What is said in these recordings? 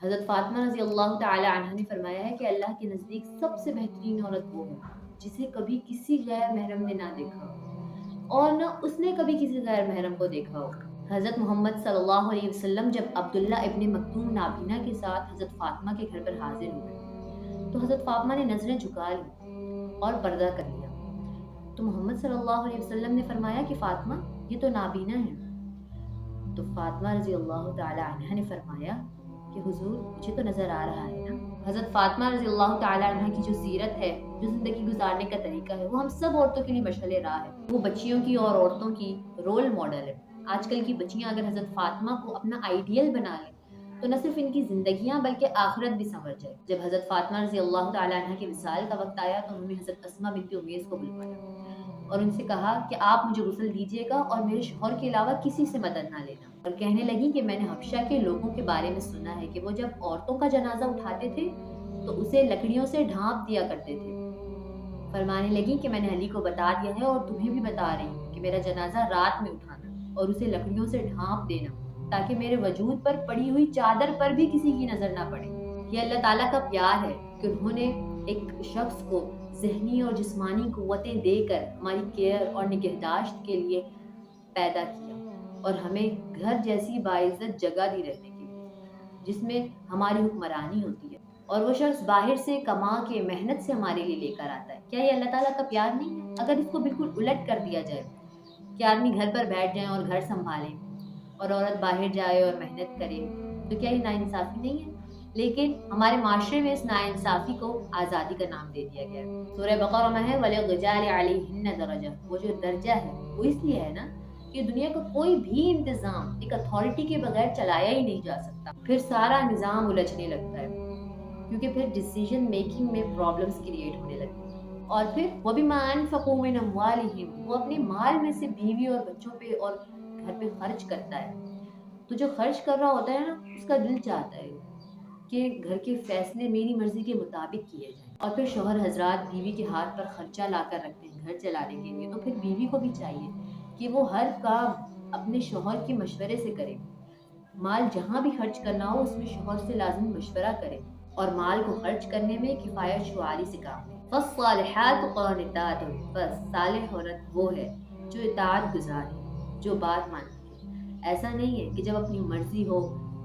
حضرت فاطمہ رضی اللہ تعالی عنہا نے فرمایا ہے کہ اللہ کے نزدیک سب سے بہترین عورت وہ ہے جسے کبھی کسی غیر محرم نے نہ دیکھا ہو اور نہ اس نے کبھی کسی غیر محرم کو دیکھا ہو۔ حضرت محمد صلی اللہ علیہ وسلم جب عبداللہ ابن مکتوم نابینا کے ساتھ حضرت فاطمہ کے گھر پر حاضر ہوئے تو حضرت فاطمہ نے نظریں جھکا لی اور پردہ کر لیا، تو محمد صلی اللہ علیہ وسلم نے فرمایا کہ فاطمہ یہ تو نابینا ہے۔ تو فاطمہ رضی اللہ تعالی عنہا نے فرمایا کہ حضور مجھے تو نظر آ رہا ہے نا۔ حضرت فاطمہ رضی اللہ تعالی عنہا کی جو سیرت ہے، جو زندگی گزارنے کا طریقہ ہے، وہ ہم سب عورتوں کے لیے مشعل راہ ہے۔ وہ بچیوں کی اور عورتوں کی رول ماڈل ہے۔ آج کل کی بچیاں اگر حضرت فاطمہ کو اپنا آئیڈیل بنا لیں تو نہ صرف ان کی زندگیاں بلکہ آخرت بھی سنور جائے۔ جب حضرت فاطمہ رضی اللہ تعالی عنہا کے وصال کا وقت آیا تو انہوں نے حضرت اسماء بنت امیس کو بلوایا اور ان سے کہا کہ آپ مجھے غسل دیجیے گا اور میرے شوہر کے علاوہ کسی سے مدد نہ لینا، اور کہنے لگی کہ میں نے حبشہ کے لوگوں کے بارے میں سنا ہے کہ وہ جب عورتوں کا جنازہ اٹھاتے تھے تو اسے لکڑیوں سے ڈھانپ دیا کرتے تھے۔ فرمانے لگی کہ میں نے علی کو بتا دیا ہے اور تمہیں بھی بتا رہی ہوں کہ میرا جنازہ رات میں اٹھانا اور اسے لکڑیوں سے ڈھانپ دینا تاکہ میرے وجود پر پڑی ہوئی چادر پر بھی کسی کی نظر نہ پڑے۔ یہ اللہ تعالیٰ کا پیار ہے کہ انہوں نے ایک شخص کو ذہنی اور جسمانی قوتیں دے کر ہماری کیئر اور نگہداشت کے لیے پیدا کیا اور ہمیں گھر جیسی باعزت جگہ دی رہنے کے لیے جس میں ہماری حکمرانی ہوتی ہے، اور وہ شخص باہر سے کما کے محنت سے ہمارے لیے لے کر آتا ہے۔ کیا یہ اللہ تعالیٰ کا پیار نہیں ہے؟ اگر اس کو بالکل الٹ کر دیا جائے کہ آدمی گھر پر بیٹھ جائیں اور گھر سنبھالیں اور عورت باہر جائے اور محنت کرے تو کیا یہ ناانصافی نہیں ہے؟ لیکن ہمارے معاشرے میں اس ناانصافی کو آزادی کا نام دے دیا گیا ہے۔ سورہ بقرہ میں ہے وَلِلرِّجَالِ عَلَيْهِنَّ دَرَجَةٌ، وہ جو درجہ ہے وہ اس لیے ہے نا کہ دنیا کا کوئی بھی انتظام ایک اتھارٹی کے بغیر چلایا ہی نہیں جا سکتا، پھر سارا نظام الجھنے لگتا ہے کیونکہ پھر ڈیسیژن میکنگ میں پرابلمز کریٹ ہونے لگتی ہیں۔ اور پھر وَبِمَا أَنفَقُوا مِنْ أَمْوَالِهِمْ، وہ اپنے مال میں سے بیوی اور بچوں پہ اور گھر پہ خرچ کرتا ہے، تو جو خرچ کر رہا ہوتا ہے نا اس کا دل چاہتا ہے کہ گھر کے فیصلے میری مرضی کے مطابق کیے جائیں، اور پھر شوہر حضرات بیوی کے ہاتھ پر خرچہ لا کر رکھتے ہیں گھر چلانے کے لیے، تو پھر بیوی کو بھی چاہیے کہ وہ ہر کام اپنے شوہر کے مشورے سے کرے۔ مال جہاں بھی خرچ کرنا ہو اس میں شوہر سے لازم مشورہ کرے اور مال کو خرچ کرنے میں کفایت شعاری سے کام لے۔ فالصالحات قانتات، بس صالح عورت وہ ہے جو اطاعت گزار ہے، جو بات مانتی ہے۔ ایسا نہیں ہے کہ جب اپنی مرضی ہو،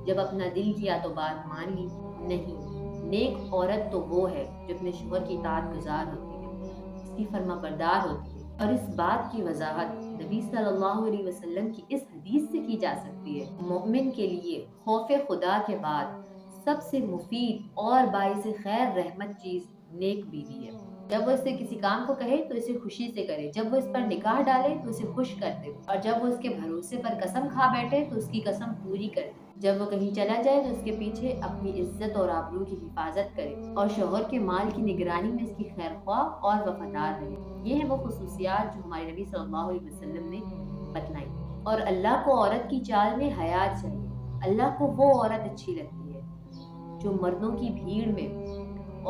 جب اپنا دل کیا تو بات مان لی، نہیں، نیک عورت تو وہ ہے جو اپنے شوہر کی اطاعت گزار ہوتی ہے، اس کی فرما بردار ہوتی ہے۔ اور اس بات کی وضاحت نبی صلی اللہ علیہ وسلم کی اس حدیث سے کی جا سکتی ہے، مومن کے لیے خوف خدا کے بعد سب سے مفید اور باعث خیر رحمت چیز نیک بیوی ہے۔ جب وہ اس سے کسی کام کو کہے تو اسے خوشی سے کرے، جب وہ اس پر نگاہ ڈالے تو اسے خوش کر دے، اور جب وہ اس کے بھروسے پر قسم کھا بیٹھے تو اس کی قسم پوری کر دے، جب وہ کہیں چلا جائے تو اس کے پیچھے اپنی عزت اور آبرو کی حفاظت کرے، اور شوہر کے مال کی نگرانی میں اس کی خیر خواہ اور وفادار رہے۔ یہ ہیں وہ خصوصیات جو ہمارے نبی صلی اللہ علیہ وسلم نے بتلائی۔ اور اللہ کو عورت کی چال میں حیا چاہیے۔ اللہ کو وہ عورت اچھی لگتی ہے جو مردوں کی بھیڑ میں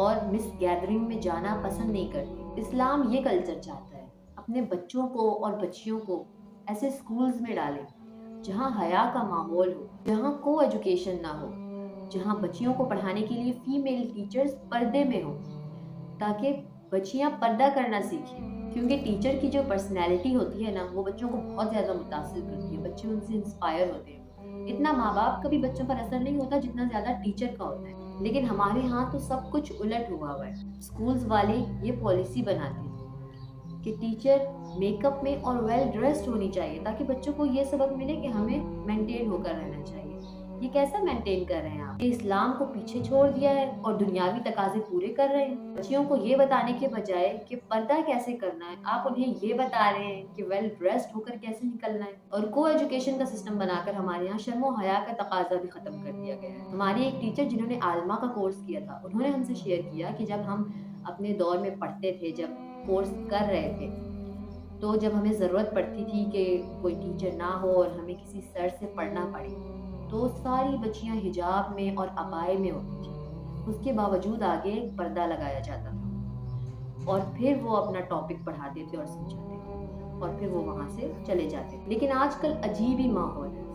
اور مس گیدرنگ میں جانا پسند نہیں کرتی۔ اسلام یہ کلچر چاہتا ہے، اپنے بچوں کو اور بچیوں کو ایسے سکولز میں ڈالیں جہاں حیا کا ماحول ہو، جہاں کو ایجوکیشن نہ ہو، جہاں بچیوں کو پڑھانے کے لیے فیمیل ٹیچرز پردے میں ہوں تاکہ بچیاں پردہ کرنا سیکھیں، کیونکہ ٹیچر کی جو پرسنالٹی ہوتی ہے نا وہ بچوں کو بہت زیادہ متاثر کرتی ہے، بچے ان سے انسپائر ہوتے ہیں۔ اتنا ماں باپ کا بھی بچوں پر اثر نہیں ہوتا جتنا زیادہ ٹیچر کا ہوتا ہے، لیکن ہمارے ہاں تو سب کچھ الٹ ہوا ہے۔ سکولز والے یہ پالیسی بناتے ہیں کہ ٹیچر میک اپ میں اور ویل ڈریسڈ ہونی چاہیے تاکہ بچوں کو یہ سبق ملے کہ ہمیں مینٹین ہو کر رہنا چاہیے۔ یہ کیسا مینٹین کر رہے ہیں آپ؟ یہ اسلام کو پیچھے چھوڑ دیا ہے اور دنیاوی تقاضے پورے کر رہے ہیں۔ بچیوں کو یہ بتانے کے بجائے کہ پردہ کیسے کرنا ہے، آپ انہیں یہ بتا رہے ہیں کہ ویل ڈریسڈ ہو کر کیسے نکلنا ہے۔ اور کو ایجوکیشن کا سسٹم بنا کر ہمارے یہاں شرم و حیا کا تقاضا بھی ختم کر دیا گیا ہے۔ ہماری ایک ٹیچر جنہوں نے عالمہ کا کورس کیا تھا، انہوں نے ہم سے شیئر کیا کہ جب ہم اپنے دور میں پڑھتے تھے، جب کورس کر رہے تھے، تو جب ہمیں ضرورت پڑتی تھی کہ کوئی ٹیچر نہ ہو اور ہمیں کسی سر سے پڑھنا پڑے تو ساری بچیاں حجاب میں اور عبائے میں ہوتی تھیں، اس کے باوجود آگے پردہ لگایا جاتا تھا اور پھر وہ اپنا ٹاپک پڑھاتے تھے اور سمجھاتے تھے اور پھر وہ وہاں سے چلے جاتے تھے۔ لیکن آج کل عجیب ہی ماحول ہے،